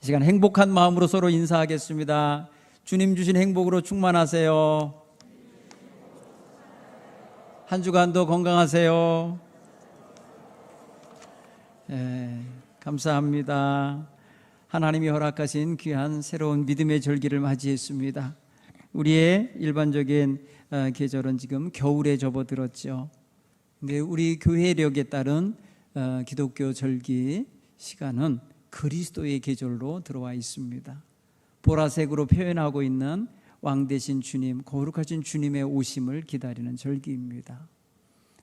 이 시간 행복한 마음으로 서로 인사하겠습니다. 주님 주신 행복으로 충만하세요. 한 주간도 건강하세요. 감사합니다. 하나님이 허락하신 귀한 새로운 믿음의 절기를 맞이했습니다. 우리의 일반적인 계절은 지금 겨울에 접어들었죠. 근데 우리 교회력에 따른 기독교 절기 시간은 그리스도의 계절로 들어와 있습니다. 보라색으로 표현하고 있는 왕 되신 주님, 거룩하신 주님의 오심을 기다리는 절기입니다.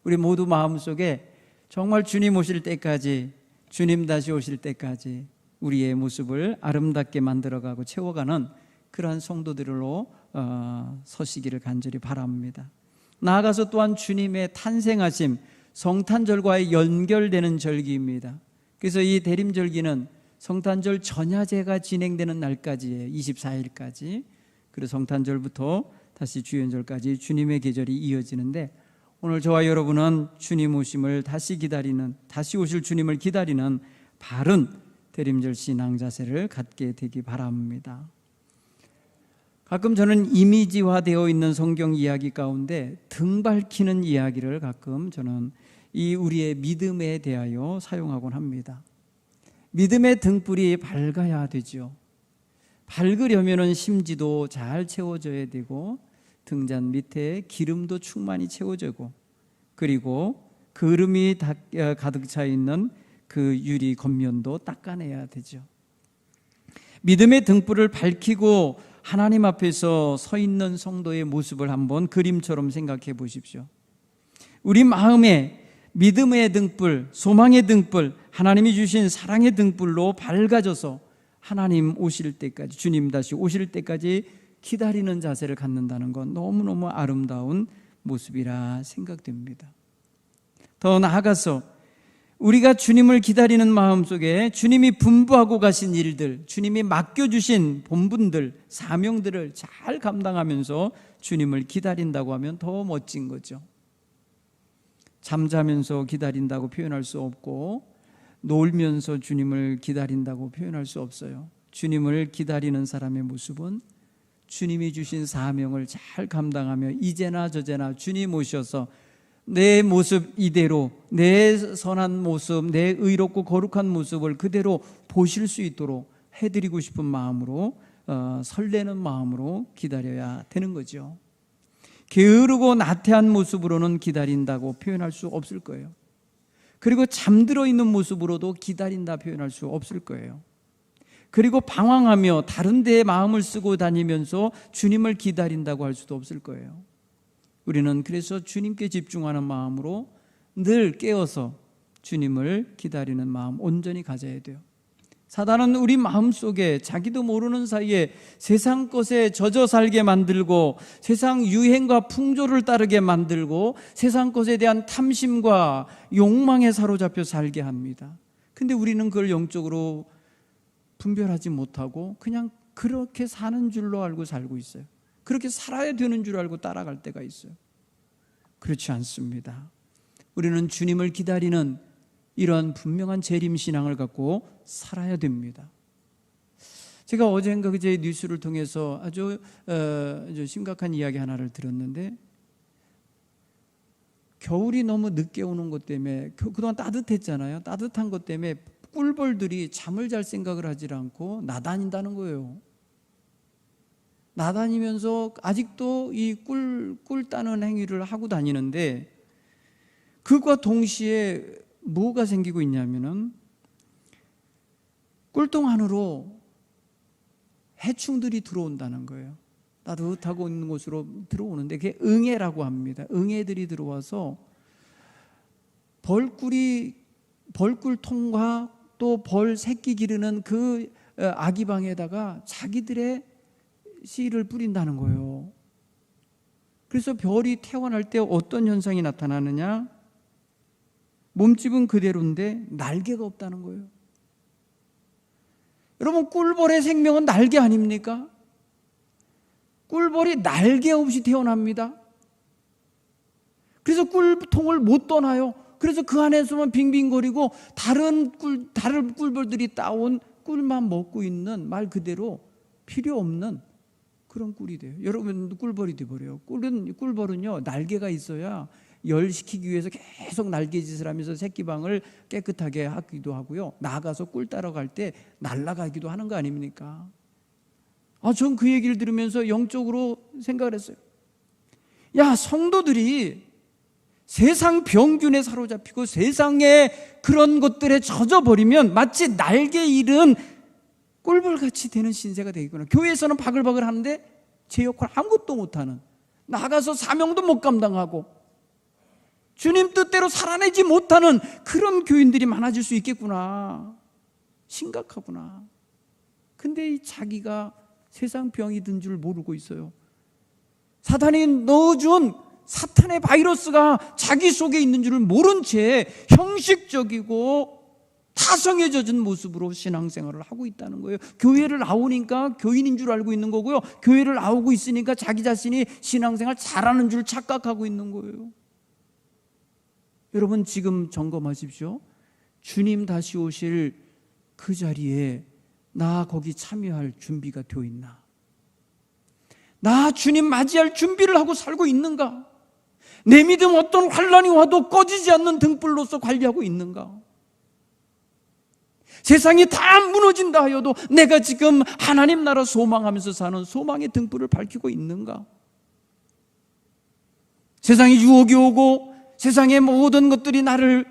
우리 모두 마음속에 정말 주님 오실 때까지, 주님 다시 오실 때까지 우리의 모습을 아름답게 만들어가고 채워가는 그러한 성도들로 서시기를 간절히 바랍니다. 나아가서 또한 주님의 탄생하심, 성탄절과의 연결되는 절기입니다. 그래서 이 대림절기는 성탄절 전야제가 진행되는 날까지예요. 24일까지. 그리고 성탄절부터 다시 주연절까지 주님의 계절이 이어지는데, 오늘 저와 여러분은 주님 오심을 다시 기다리는, 다시 오실 주님을 기다리는 바른 대림절 신앙 자세를 갖게 되기 바랍니다. 가끔 저는 이미지화되어 있는 성경 이야기 가운데 등 밝히는 이야기를 가끔 저는 이 우리의 믿음에 대하여 사용하곤 합니다. 믿음의 등불이 밝아야 되죠. 밝으려면 심지도 잘 채워져야 되고, 등잔 밑에 기름도 충만히 채워지고, 그리고 그름이 가득 차 있는 그 유리 겉면도 닦아내야 되죠. 믿음의 등불을 밝히고 하나님 앞에서 서 있는 성도의 모습을 한번 그림처럼 생각해 보십시오. 우리 마음에 믿음의 등불, 소망의 등불, 하나님이 주신 사랑의 등불로 밝아져서 하나님 오실 때까지, 주님 다시 오실 때까지 기다리는 자세를 갖는다는 건 너무너무 아름다운 모습이라 생각됩니다. 더 나아가서 우리가 주님을 기다리는 마음속에 주님이 분부하고 가신 일들, 주님이 맡겨주신 본분들, 사명들을 잘 감당하면서 주님을 기다린다고 하면 더 멋진 거죠. 잠자면서 기다린다고 표현할 수 없고, 놀면서 주님을 기다린다고 표현할 수 없어요. 주님을 기다리는 사람의 모습은 주님이 주신 사명을 잘 감당하며 이제나 저제나 주님 오셔서 내 모습 이대로, 내 선한 모습, 내 의롭고 거룩한 모습을 그대로 보실 수 있도록 해드리고 싶은 마음으로, 설레는 마음으로 기다려야 되는 거죠. 게으르고 나태한 모습으로는 기다린다고 표현할 수 없을 거예요. 그리고 잠들어 있는 모습으로도 기다린다 표현할 수 없을 거예요. 그리고 방황하며 다른 데에 마음을 쓰고 다니면서 주님을 기다린다고 할 수도 없을 거예요. 우리는 그래서 주님께 집중하는 마음으로 늘 깨어서 주님을 기다리는 마음 온전히 가져야 돼요. 사단은 우리 마음속에 자기도 모르는 사이에 세상 것에 젖어 살게 만들고, 세상 유행과 풍조를 따르게 만들고, 세상 것에 대한 탐심과 욕망에 사로잡혀 살게 합니다. 근데 우리는 그걸 영적으로 분별하지 못하고 그냥 그렇게 사는 줄로 알고 살고 있어요. 그렇게 살아야 되는 줄 알고 따라갈 때가 있어요. 그렇지 않습니다. 우리는 주님을 기다리는 이런 분명한 재림신앙을 갖고 살아야 됩니다. 제가 어젠가 그제 뉴스를 통해서 아주 심각한 이야기 하나를 들었는데, 겨울이 너무 늦게 오는 것 때문에, 그동안 따뜻했잖아요. 따뜻한 것 때문에 꿀벌들이 잠을 잘 생각을 하지 않고 나다닌다는 거예요. 나다니면서 아직도 이 꿀 따는 행위를 하고 다니는데, 그것과 동시에 뭐가 생기고 있냐면은 꿀통 안으로 해충들이 들어온다는 거예요. 따뜻하고 있는 곳으로 들어오는데 그게 응애라고 합니다. 응애들이 들어와서 벌꿀통과 또 벌 새끼 기르는 그 아기방에다가 자기들의 씨를 뿌린다는 거예요. 그래서 별이 태어날 때 어떤 현상이 나타나느냐? 몸집은 그대로인데 날개가 없다는 거예요. 여러분, 꿀벌의 생명은 날개 아닙니까? 꿀벌이 날개 없이 태어납니다. 그래서 꿀통을 못 떠나요. 그래서 그 안에서만 빙빙거리고 다른 꿀벌들이 따온 꿀만 먹고 있는 말 그대로 필요 없는 그런 꿀이 돼요. 여러분 꿀벌이 돼버려요. 꿀벌은요 날개가 있어야 열시키기 위해서 계속 날개짓을 하면서 새끼방을 깨끗하게 하기도 하고요. 나가서 꿀 따러 갈 때 날아가기도 하는 거 아닙니까? 전 그 얘기를 들으면서 영적으로 생각을 했어요. 야, 성도들이 세상 병균에 사로잡히고 세상의 그런 것들에 젖어버리면 마치 날개 잃은 꿀벌같이 되는 신세가 되겠구나. 교회에서는 바글바글 하는데 제 역할 아무것도 못하는, 나가서 사명도 못 감당하고 주님 뜻대로 살아내지 못하는 그런 교인들이 많아질 수 있겠구나. 심각하구나. 근데 이 자기가 세상 병이 든 줄 모르고 있어요. 사탄이 넣어준 사탄의 바이러스가 자기 속에 있는 줄을 모른 채 형식적이고 타성에 젖은 모습으로 신앙생활을 하고 있다는 거예요. 교회를 나오니까 교인인 줄 알고 있는 거고요. 교회를 나오고 있으니까 자기 자신이 신앙생활 잘하는 줄 착각하고 있는 거예요. 여러분 지금 점검하십시오. 주님 다시 오실 그 자리에 나 거기 참여할 준비가 되어 있나? 나 주님 맞이할 준비를 하고 살고 있는가? 내 믿음 어떤 환란이 와도 꺼지지 않는 등불로서 관리하고 있는가? 세상이 다 무너진다 하여도 내가 지금 하나님 나라 소망하면서 사는 소망의 등불을 밝히고 있는가? 세상에 유혹이 오고 세상의 모든 것들이 나를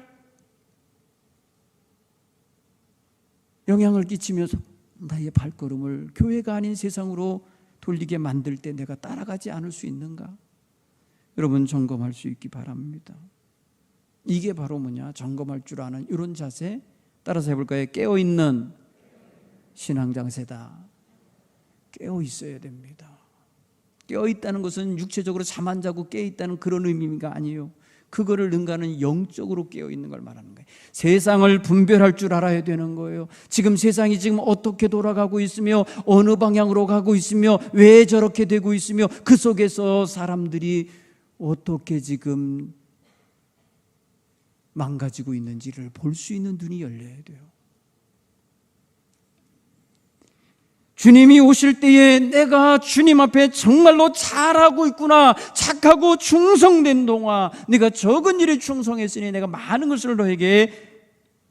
영향을 끼치면서 나의 발걸음을 교회가 아닌 세상으로 돌리게 만들 때 내가 따라가지 않을 수 있는가? 여러분 점검할 수 있기 바랍니다. 이게 바로 뭐냐? 점검할 줄 아는 이런 자세, 따라서 해볼까요? 깨어있는 신앙 자세다. 깨어 있어야 됩니다. 깨어 있다는 것은 육체적으로 잠 안 자고 깨어 있다는 그런 의미가 아니에요. 그거를 능가하는 영적으로 깨어 있는 걸 말하는 거예요. 세상을 분별할 줄 알아야 되는 거예요. 지금 세상이 지금 어떻게 돌아가고 있으며 어느 방향으로 가고 있으며 왜 저렇게 되고 있으며 그 속에서 사람들이 어떻게 지금 망가지고 있는지를 볼 수 있는 눈이 열려야 돼요. 주님이 오실 때에 내가 주님 앞에 정말로 잘하고 있구나, 착하고 충성된 동안 내가 적은 일에 충성했으니 내가 많은 것을 너에게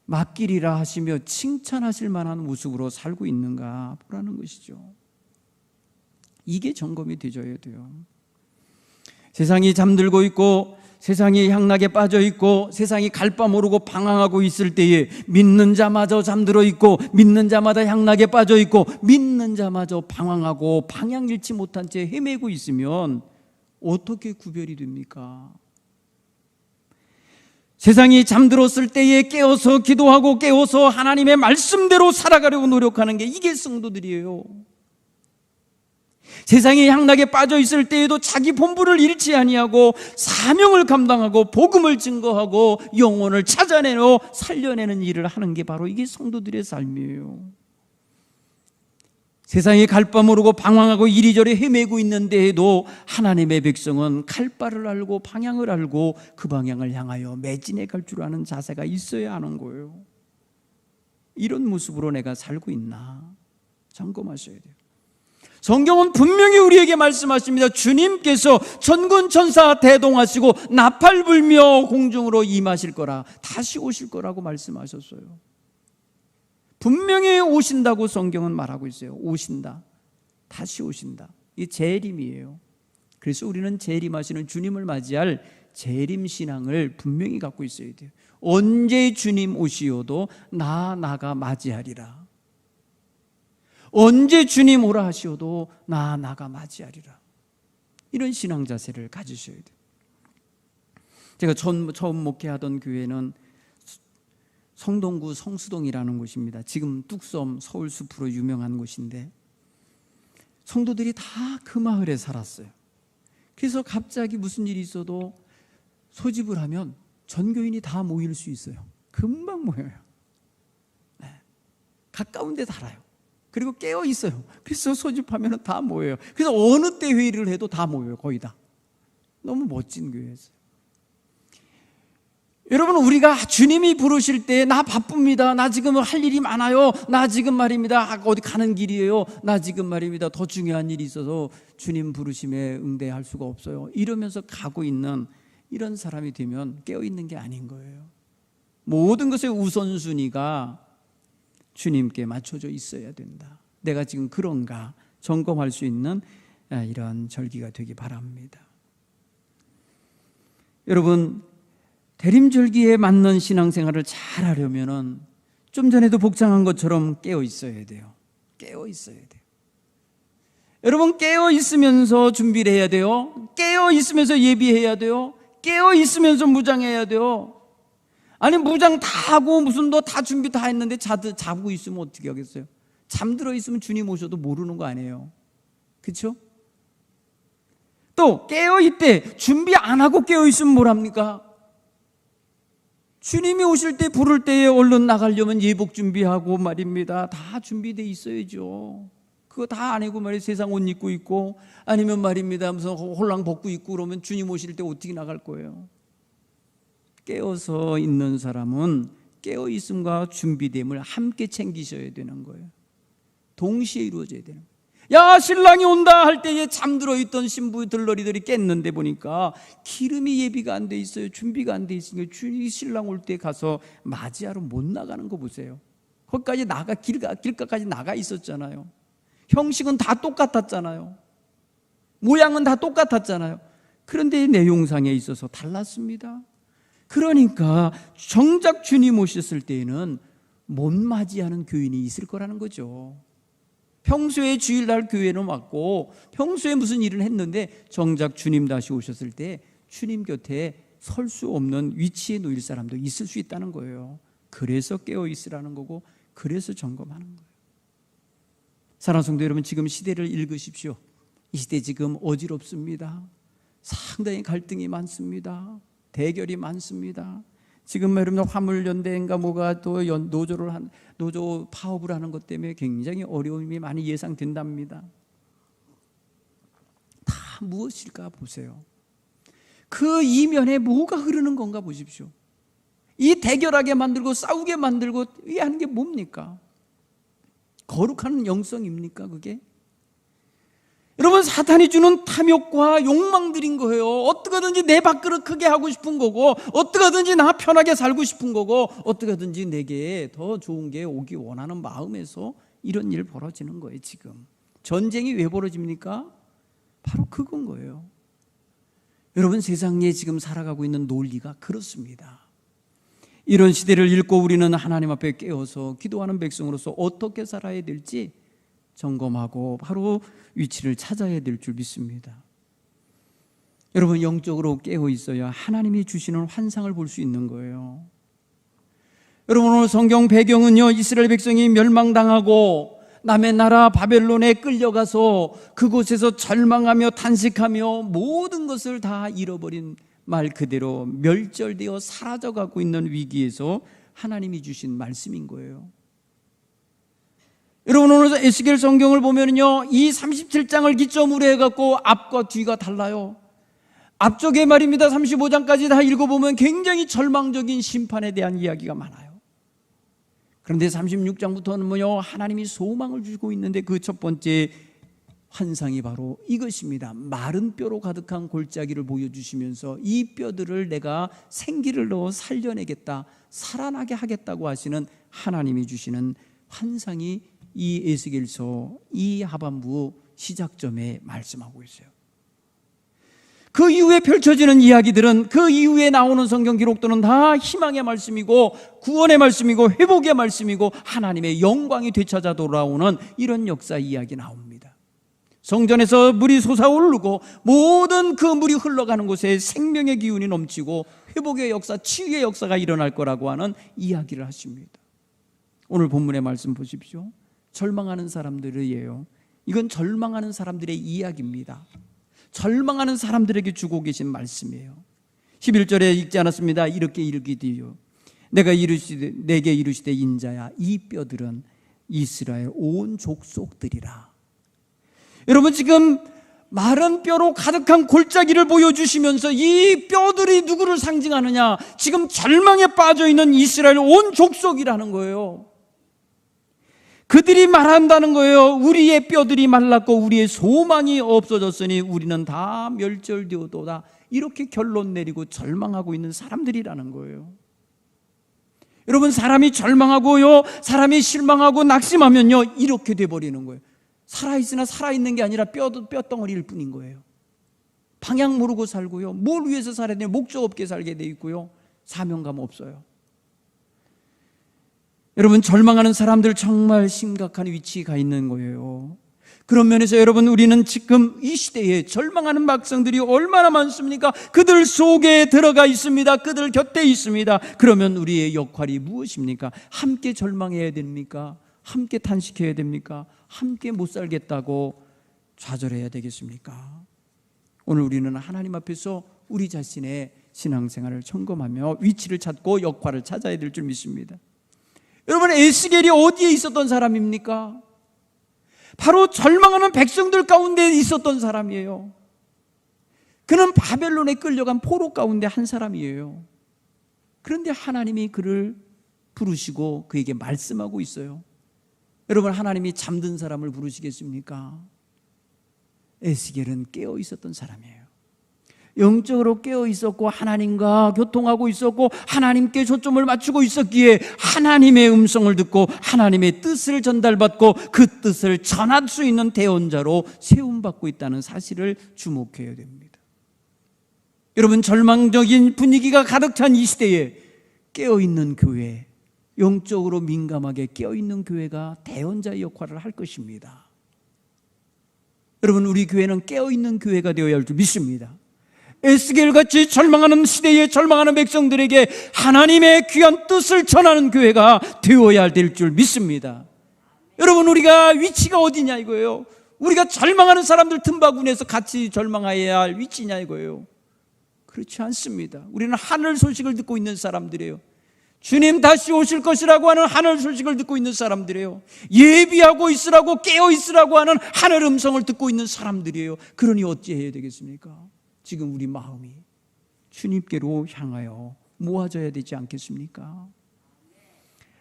맡기리라 하시며 칭찬하실 만한 모습으로 살고 있는가 보라는 것이죠. 이게 점검이 되어야 돼요. 세상이 잠들고 있고 세상이 향락에 빠져 있고 세상이 갈 바 모르고 방황하고 있을 때에 믿는 자마저 잠들어 있고 믿는 자마다 향락에 빠져 있고 믿는 자마저 방황하고 방향 잃지 못한 채 헤매고 있으면 어떻게 구별이 됩니까? 세상이 잠들었을 때에 깨어서 기도하고 깨어서 하나님의 말씀대로 살아가려고 노력하는 게 이게 성도들이에요. 세상의 향락에 빠져 있을 때에도 자기 본분을 잃지 아니하고 사명을 감당하고 복음을 증거하고 영혼을 찾아내고 살려내는 일을 하는 게 바로 이게 성도들의 삶이에요. 세상에 갈 바 모르고 방황하고 이리저리 헤매고 있는데에도 하나님의 백성은 갈 바를 알고 방향을 알고 그 방향을 향하여 매진해 갈 줄 아는 자세가 있어야 하는 거예요. 이런 모습으로 내가 살고 있나 점검하셔야 돼요. 성경은 분명히 우리에게 말씀하십니다. 주님께서 천군 천사 대동하시고 나팔 불며 공중으로 임하실 거라, 다시 오실 거라고 말씀하셨어요. 분명히 오신다고 성경은 말하고 있어요. 오신다, 다시 오신다. 이 재림이에요. 그래서 우리는 재림하시는 주님을 맞이할 재림신앙을 분명히 갖고 있어야 돼요. 언제 주님 오시어도 나가 맞이하리라. 언제 주님 오라 하시어도 나가 맞이하리라. 이런 신앙 자세를 가지셔야 돼요. 제가 처음 목회하던 교회는 성동구 성수동이라는 곳입니다. 지금 뚝섬 서울숲으로 유명한 곳인데 성도들이 다 그 마을에 살았어요. 그래서 갑자기 무슨 일이 있어도 소집을 하면 전교인이 다 모일 수 있어요. 금방 모여요. 네. 가까운 데 살아요. 그리고 깨어 있어요. 그래서 소집하면 다 모여요. 그래서 어느 때 회의를 해도 다 모여요. 거의 다. 너무 멋진 교회였어요. 여러분, 우리가 주님이 부르실 때 나 바쁩니다, 나 지금 할 일이 많아요, 나 지금 말입니다 어디 가는 길이에요, 나 지금 말입니다 더 중요한 일이 있어서 주님 부르심에 응대할 수가 없어요, 이러면서 가고 있는 이런 사람이 되면 깨어있는 게 아닌 거예요. 모든 것의 우선순위가 주님께 맞춰져 있어야 된다. 내가 지금 그런가 점검할 수 있는 이런 절기가 되기 바랍니다. 여러분, 대림절기에 맞는 신앙생활을 잘 하려면은 좀 전에도 복장한 것처럼 깨어 있어야 돼요. 깨어 있어야 돼요. 여러분, 깨어 있으면서 준비를 해야 돼요. 깨어 있으면서 예비해야 돼요. 깨어 있으면서 무장해야 돼요. 아니, 무장 다 하고 무슨 너 다 준비 다 했는데 자고 있으면 어떻게 하겠어요? 잠들어 있으면 주님 오셔도 모르는 거 아니에요. 그렇죠? 또 깨어 있대 준비 안 하고 깨어 있으면 뭘 합니까? 주님이 오실 때 부를 때에 얼른 나가려면 예복 준비하고 말입니다. 다 준비돼 있어야죠. 그거 다 안 하고 말이에요. 세상 옷 입고 있고 아니면 말입니다 무슨 홀랑 벗고 있고 그러면 주님 오실 때 어떻게 나갈 거예요? 깨어서 있는 사람은 깨어 있음과 준비됨을 함께 챙기셔야 되는 거예요. 동시에 이루어져야 되는 거예요. 야, 신랑이 온다 할 때에 잠들어 있던 신부 들러리들이 깼는데 보니까 기름이 예비가 안 돼 있어요. 준비가 안 돼 있으니까 신랑 올 때 가서 맞이하러 못 나가는 거 보세요. 거기까지 길가까지 나가 있었잖아요. 형식은 다 똑같았잖아요. 모양은 다 똑같았잖아요. 그런데 내용상에 있어서 달랐습니다. 그러니까 정작 주님 오셨을 때에는 못 맞이하는 교인이 있을 거라는 거죠. 평소에 주일날 교회는 왔고 평소에 무슨 일을 했는데 정작 주님 다시 오셨을 때 주님 곁에 설 수 없는 위치에 놓일 사람도 있을 수 있다는 거예요. 그래서 깨어 있으라는 거고 그래서 점검하는 거예요. 사랑하는 성도 여러분, 지금 시대를 읽으십시오. 이 시대 지금 어지럽습니다. 상당히 갈등이 많습니다. 대결이 많습니다. 지금 여러분 화물연대인가 뭐가 또 노조 파업을 하는 것 때문에 굉장히 어려움이 많이 예상된답니다. 다 무엇일까 보세요. 그 이면에 뭐가 흐르는 건가 보십시오. 이 대결하게 만들고 싸우게 만들고 이 하는 게 뭡니까? 거룩한 영성입니까 그게? 여러분, 사탄이 주는 탐욕과 욕망들인 거예요. 어떻게든지 내 밥그릇 크게 하고 싶은 거고 어떻게든지 나 편하게 살고 싶은 거고 어떻게든지 내게 더 좋은 게 오기 원하는 마음에서 이런 일 벌어지는 거예요. 지금 전쟁이 왜 벌어집니까? 바로 그건 거예요. 여러분, 세상에 지금 살아가고 있는 논리가 그렇습니다. 이런 시대를 읽고 우리는 하나님 앞에 깨어서 기도하는 백성으로서 어떻게 살아야 될지 점검하고 바로 위치를 찾아야 될 줄 믿습니다. 여러분, 영적으로 깨어 있어야 하나님이 주시는 환상을 볼 수 있는 거예요. 여러분, 오늘 성경 배경은요, 이스라엘 백성이 멸망당하고 남의 나라 바벨론에 끌려가서 그곳에서 절망하며 탄식하며 모든 것을 다 잃어버린 말 그대로 멸절되어 사라져가고 있는 위기에서 하나님이 주신 말씀인 거예요. 여러분, 오늘 에스겔 성경을 보면요, 이 37장을 기점으로 해갖고 앞과 뒤가 달라요. 앞쪽에 말입니다 35장까지 다 읽어보면 굉장히 절망적인 심판에 대한 이야기가 많아요. 그런데 36장부터는 하나님이 소망을 주고 있는데 그 첫 번째 환상이 바로 이것입니다. 마른 뼈로 가득한 골짜기를 보여주시면서 이 뼈들을 내가 생기를 넣어 살려내겠다, 살아나게 하겠다고 하시는 하나님이 주시는 환상이 이 에스겔서 이 하반부 시작점에 말씀하고 있어요. 그 이후에 펼쳐지는 이야기들은 그 이후에 나오는 성경 기록들은 다 희망의 말씀이고 구원의 말씀이고 회복의 말씀이고 하나님의 영광이 되찾아 돌아오는 이런 역사 이야기 나옵니다. 성전에서 물이 솟아오르고 모든 그 물이 흘러가는 곳에 생명의 기운이 넘치고 회복의 역사, 치유의 역사가 일어날 거라고 하는 이야기를 하십니다. 오늘 본문의 말씀 보십시오. 절망하는 사람들이에요. 이건 절망하는 사람들의 이야기입니다. 절망하는 사람들에게 주고 계신 말씀이에요. 11절에 읽지 않았습니다. 이렇게 이르기되요 내게 이르시되 인자야, 이 뼈들은 이스라엘 온 족속들이라. 여러분, 지금 마른 뼈로 가득한 골짜기를 보여주시면서 이 뼈들이 누구를 상징하느냐? 지금 절망에 빠져있는 이스라엘 온 족속이라는 거예요. 그들이 말한다는 거예요. 우리의 뼈들이 말랐고 우리의 소망이 없어졌으니 우리는 다 멸절되어도다. 이렇게 결론 내리고 절망하고 있는 사람들이라는 거예요. 여러분, 사람이 절망하고요, 사람이 실망하고 낙심하면요, 이렇게 돼버리는 거예요. 살아있으나 살아있는 게 아니라 뼈덩어리일 뿐인 거예요. 방향 모르고 살고요, 뭘 위해서 살아야 되냐, 목적 없게 살게 돼 있고요, 사명감 없어요. 여러분, 절망하는 사람들 정말 심각한 위치에 가 있는 거예요. 그런 면에서 여러분, 우리는 지금 이 시대에 절망하는 백성들이 얼마나 많습니까? 그들 속에 들어가 있습니다. 그들 곁에 있습니다. 그러면 우리의 역할이 무엇입니까? 함께 절망해야 됩니까? 함께 탄식해야 됩니까? 함께 못 살겠다고 좌절해야 되겠습니까? 오늘 우리는 하나님 앞에서 우리 자신의 신앙생활을 점검하며 위치를 찾고 역할을 찾아야 될 줄 믿습니다. 여러분, 에스겔이 어디에 있었던 사람입니까? 바로 절망하는 백성들 가운데 있었던 사람이에요. 그는 바벨론에 끌려간 포로 가운데 한 사람이에요. 그런데 하나님이 그를 부르시고 그에게 말씀하고 있어요. 여러분, 하나님이 잠든 사람을 부르시겠습니까? 에스겔은 깨어 있었던 사람이에요. 영적으로 깨어 있었고 하나님과 교통하고 있었고 하나님께 초점을 맞추고 있었기에 하나님의 음성을 듣고 하나님의 뜻을 전달받고 그 뜻을 전할 수 있는 대언자로 세움받고 있다는 사실을 주목해야 됩니다. 여러분, 절망적인 분위기가 가득 찬 이 시대에 깨어있는 교회, 영적으로 민감하게 깨어있는 교회가 대언자의 역할을 할 것입니다. 여러분, 우리 교회는 깨어있는 교회가 되어야 할 줄 믿습니다. 에스겔같이 절망하는 시대에 절망하는 백성들에게 하나님의 귀한 뜻을 전하는 교회가 되어야 될 줄 믿습니다. 여러분, 우리가 위치가 어디냐 이거예요. 우리가 절망하는 사람들 틈바구니에서 같이 절망해야 할 위치냐 이거예요. 그렇지 않습니다. 우리는 하늘 소식을 듣고 있는 사람들이에요. 주님 다시 오실 것이라고 하는 하늘 소식을 듣고 있는 사람들이에요. 예비하고 있으라고, 깨어 있으라고 하는 하늘 음성을 듣고 있는 사람들이에요. 그러니 어찌해야 되겠습니까? 지금 우리 마음이 주님께로 향하여 모아져야 되지 않겠습니까?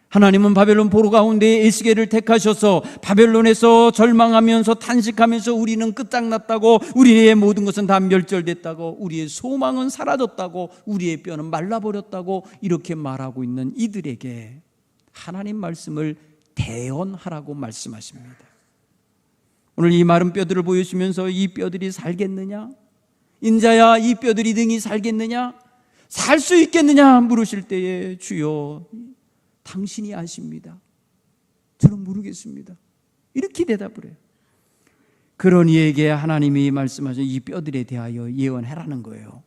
하나님은 바벨론 포로 가운데 에스겔을 택하셔서 바벨론에서 절망하면서 탄식하면서 우리는 끝장났다고, 우리의 모든 것은 다 멸절됐다고, 우리의 소망은 사라졌다고, 우리의 뼈는 말라버렸다고 이렇게 말하고 있는 이들에게 하나님 말씀을 대언하라고 말씀하십니다. 오늘 이 마른 뼈들을 보여주시면서 이 뼈들이 살겠느냐? 인자야, 이 뼈들이 능히 살겠느냐? 살 수 있겠느냐? 물으실 때에 주여 당신이 아십니다. 저는 모르겠습니다. 이렇게 대답을 해요. 그런 이에게 하나님이 말씀하신 이 뼈들에 대하여 예언하라는 거예요.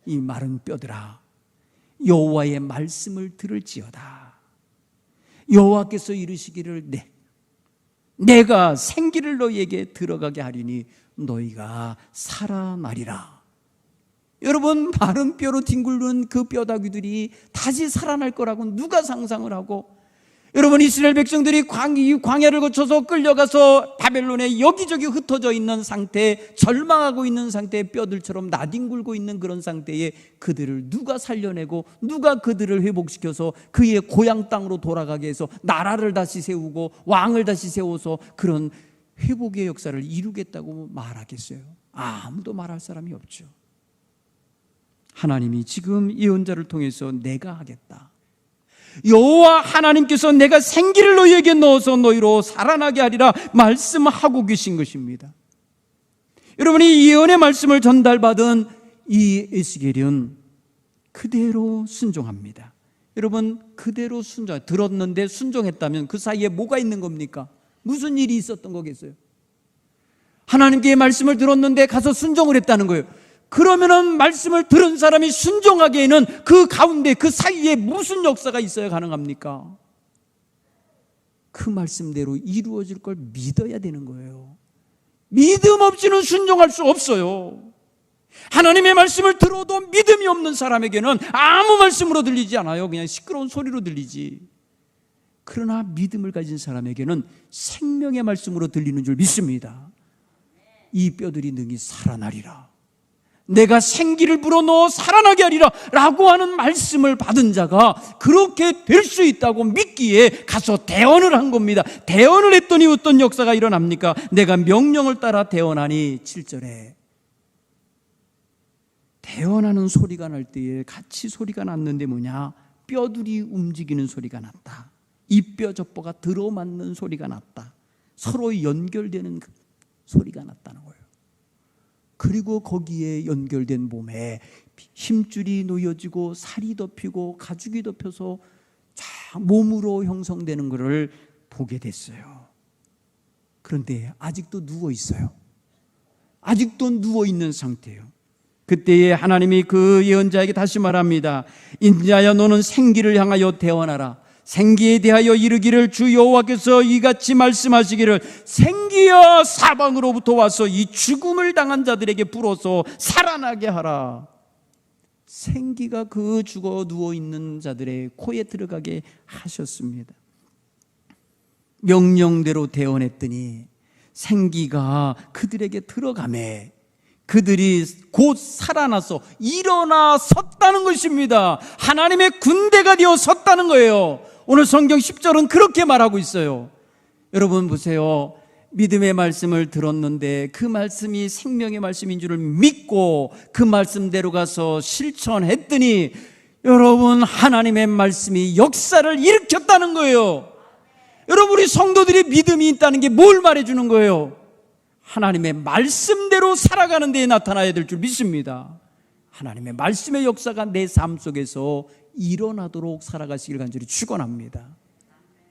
이 마른 뼈들아, 여호와의 말씀을 들을지어다. 여호와께서 이르시기를 내가 생기를 너희에게 들어가게 하리니 너희가 살아나리라. 여러분, 마른 뼈로 뒹굴는 그 뼈다귀들이 다시 살아날 거라고 누가 상상을 하고, 여러분, 이스라엘 백성들이 광야를 거쳐서 끌려가서 바벨론에 여기저기 흩어져 있는 상태에, 절망하고 있는 상태에 뼈들처럼 나뒹굴고 있는 그런 상태에 그들을 누가 살려내고 누가 그들을 회복시켜서 그의 고향 땅으로 돌아가게 해서 나라를 다시 세우고 왕을 다시 세워서 그런 회복의 역사를 이루겠다고 말하겠어요? 아무도 말할 사람이 없죠. 하나님이 지금 예언자를 통해서 내가 하겠다, 여호와 하나님께서 내가 생기를 너희에게 넣어서 너희로 살아나게 하리라 말씀하고 계신 것입니다. 여러분이 예언의 말씀을 전달받은 이 에스겔은 그대로 순종합니다. 여러분, 그대로 들었는데 순종했다면 그 사이에 뭐가 있는 겁니까? 무슨 일이 있었던 거겠어요? 하나님께 말씀을 들었는데 가서 순종을 했다는 거예요. 그러면은 말씀을 들은 사람이 순종하기에는 그 가운데, 그 사이에 무슨 역사가 있어야 가능합니까? 그 말씀대로 이루어질 걸 믿어야 되는 거예요. 믿음 없이는 순종할 수 없어요. 하나님의 말씀을 들어도 믿음이 없는 사람에게는 아무 말씀으로 들리지 않아요. 그냥 시끄러운 소리로 들리지. 그러나 믿음을 가진 사람에게는 생명의 말씀으로 들리는 줄 믿습니다. 이 뼈들이 능히 살아나리라. 내가 생기를 불어넣어 살아나게 하리라 라고 하는 말씀을 받은 자가 그렇게 될 수 있다고 믿기에 가서 대언을 한 겁니다. 대언을 했더니 어떤 역사가 일어납니까? 내가 명령을 따라 대언하니 7절에 대언하는 소리가 날 때에 같이 소리가 났는데 뭐냐? 뼈들이 움직이는 소리가 났다. 이 뼈 저 뼈가 들어맞는 소리가 났다. 서로 연결되는 소리가 났다는 거예요. 그리고 거기에 연결된 몸에 힘줄이 놓여지고 살이 덮이고 가죽이 덮여서 몸으로 형성되는 것을 보게 됐어요. 그런데 아직도 누워 있어요. 아직도 누워 있는 상태예요. 그때에 하나님이 그 예언자에게 다시 말합니다. 인자야 너는 생기를 향하여 대언하라. 생기에 대하여 이르기를 주 여호와께서 이같이 말씀하시기를 생기야 사방으로부터 와서 이 죽음을 당한 자들에게 불어서 살아나게 하라. 생기가 그 죽어 누워있는 자들의 코에 들어가게 하셨습니다. 명령대로 대언했더니 생기가 그들에게 들어가매 그들이 곧 살아나서 일어나 섰다는 것입니다. 하나님의 군대가 되어 섰다는 거예요. 오늘 성경 10절은 그렇게 말하고 있어요. 여러분 보세요. 믿음의 말씀을 들었는데 그 말씀이 생명의 말씀인 줄을 믿고 그 말씀대로 가서 실천했더니 여러분 하나님의 말씀이 역사를 일으켰다는 거예요. 여러분 우리 성도들이 믿음이 있다는 게 뭘 말해주는 거예요? 하나님의 말씀대로 살아가는 데에 나타나야 될 줄 믿습니다. 하나님의 말씀의 역사가 내 삶 속에서 일어나도록 살아가시길 간절히 축원합니다.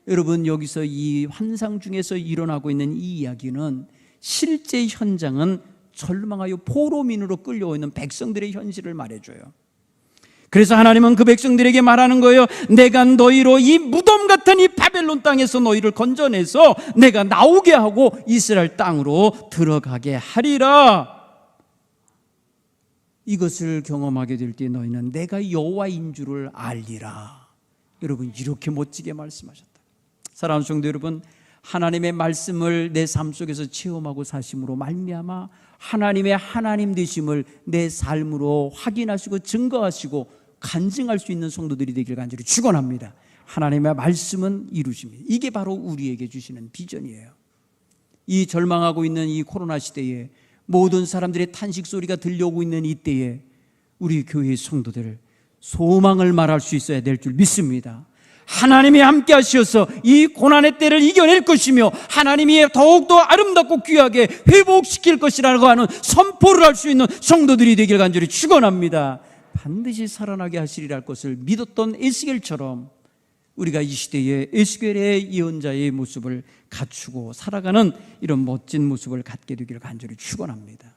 여러분 여기서 이 환상 중에서 일어나고 있는 이 이야기는 실제 현장은 절망하여 포로민으로 끌려오는 백성들의 현실을 말해줘요. 그래서 하나님은 그 백성들에게 말하는 거예요. 내가 너희로 이 무덤 같은 이 바벨론 땅에서 너희를 건져내서 내가 나오게 하고 이스라엘 땅으로 들어가게 하리라. 이것을 경험하게 될 때 너희는 내가 여호와인 줄을 알리라. 여러분 이렇게 멋지게 말씀하셨다. 사랑하는 성도 여러분, 하나님의 말씀을 내 삶 속에서 체험하고 사심으로 말미암아 하나님의 하나님 되심을 내 삶으로 확인하시고 증거하시고 간증할 수 있는 성도들이 되길 간절히 축원합니다. 하나님의 말씀은 이루십니다. 이게 바로 우리에게 주시는 비전이에요. 이 절망하고 있는 이 코로나 시대에 모든 사람들의 탄식 소리가 들려오고 있는 이때에 우리 교회의 성도들 소망을 말할 수 있어야 될 줄 믿습니다. 하나님이 함께 하셔서 이 고난의 때를 이겨낼 것이며 하나님이 더욱더 아름답고 귀하게 회복시킬 것이라고 하는 선포를 할 수 있는 성도들이 되길 간절히 축원합니다. 반드시 살아나게 하시리라 할 것을 믿었던 에스겔처럼 우리가 이 시대에 에스겔의 예언자의 모습을 갖추고 살아가는 이런 멋진 모습을 갖게 되기를 간절히 축원합니다.